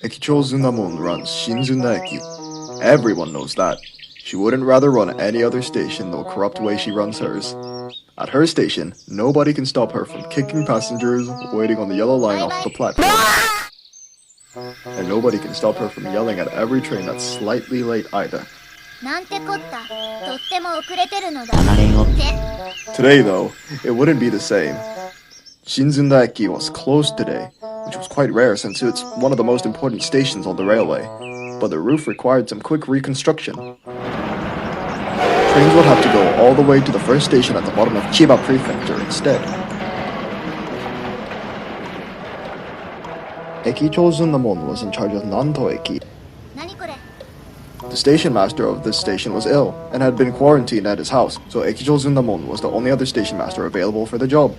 Ekichou Zunda runs Zunda Eki. Everyone knows that. She wouldn't rather run any other station the corrupt way she runs hers. At her station, nobody can stop her from kicking passengers waiting on the yellow line off the platform. And nobody can stop her from yelling at every train that's slightly late either. Today though, it wouldn't be the same. Zunda Eki was closed today, which was quite rare since it's one of the most important stations on the railway, but the roof required some quick reconstruction. Trains would have to go all the way to the first station at the bottom of Chiba Prefecture instead. Ekichou Zunda was in charge of Nanto Eki. The station master of this station was ill and had been quarantined at his house, so Ekichou Zunda was the only other station master available for the job.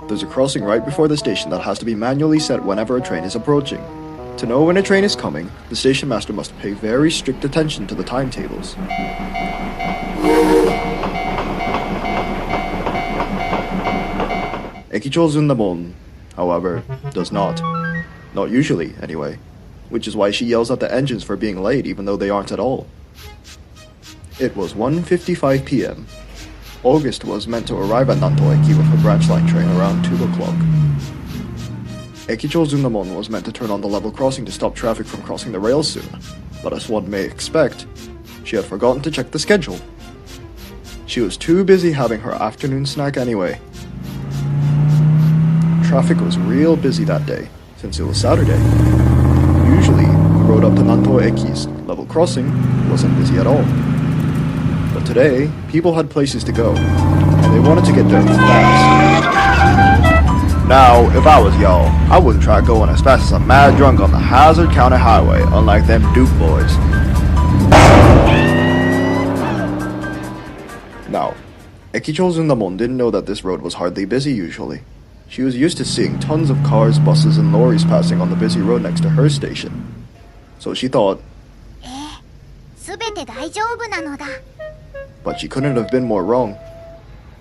There's a crossing right before the station that has to be manually set whenever a train is approaching. To know when a train is coming, the station master must pay very strict attention to the timetables. Ekichou Zunda, however, does not. Not usually, anyway. Which is why she yells at the engines for being late even though they aren't at all. It was 1:55 p.m. August was meant to arrive at Nanto Eki with her branch line train around 2 o'clock. Ekichou Zunda was meant to turn on the level crossing to stop traffic from crossing the rails soon, but as one may expect, she had forgotten to check the schedule. She was too busy having her afternoon snack anyway. Traffic was real busy that day, since it was Saturday. Usually, the road up to Nanto Eki's level crossing wasn't busy at all. But today, people had places to go, and they wanted to get there fast. Now, if I was y'all, I wouldn't try going as fast as a mad drunk on the Hazard County Highway, unlike them Duke boys. Now, Ekichou Zunda didn't know that this road was hardly busy usually. She was used to seeing tons of cars, buses, and lorries passing on the busy road next to her station. So she thought, but she couldn't have been more wrong.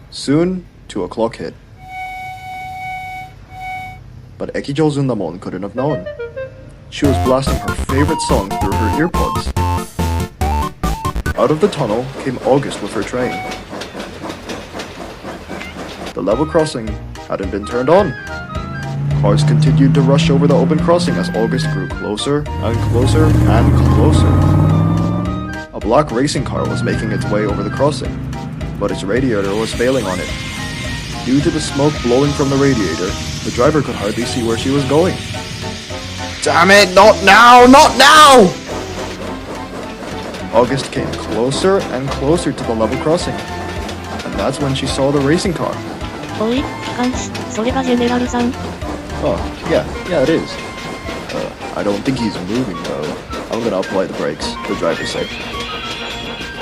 Soon, 2 o'clock hit. But Ekichou Zunda couldn't have known. She was blasting her favorite song through her earpods. Out of the tunnel came August with her train. The level crossing hadn't been turned on. Cars continued to rush over the open crossing as August grew closer and closer and closer. A black racing car was making its way over the crossing, but its radiator was failing on it. Due to the smoke blowing from the radiator, the driver could hardly see where she was going. Damn it, not now, not now! August came closer and closer to the level crossing, and that's when she saw the racing car. Oh, yeah, it is. I don't think he's moving though. I'm gonna apply the brakes, the driver said.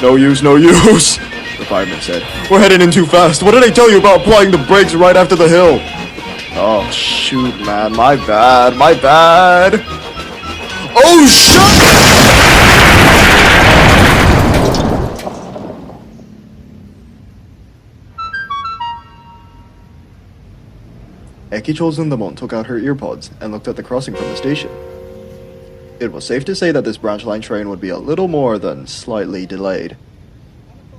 No use, no use, the fireman said. We're heading in too fast. What did I tell you about applying the brakes right after the hill? Oh, shoot, man. My bad. My bad. Oh, shit! Ekichou Zunda took out her earpods and looked at the crossing from the station. It was safe to say that this branch line train would be a little more than slightly delayed.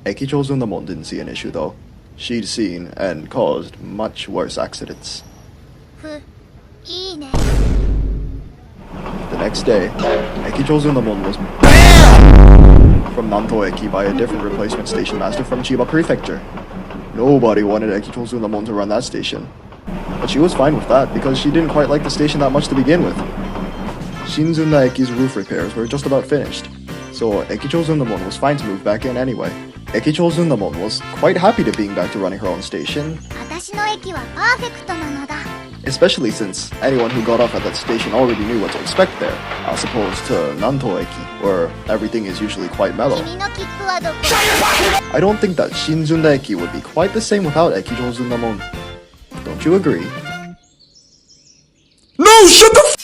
Ekichou Zunda didn't see an issue though. She'd seen and caused much worse accidents. The next day, Ekichou Zunda was banned from Nanto Eki by a different replacement station master from Chiba Prefecture. Nobody wanted Ekichou Zunda to run that station. But she was fine with that because she didn't quite like the station that much to begin with. Zunda Eki's roof repairs were just about finished, so Ekichou Zunda was fine to move back in anyway. Ekichou Zunda was quite happy to being back to running her own station. Especially since anyone who got off at that station already knew what to expect there, as opposed to Nanto Eki, where everything is usually quite mellow. I don't think that Zunda Eki would be quite the same without Ekichou Zunda. Don't you agree? No, shut the f***!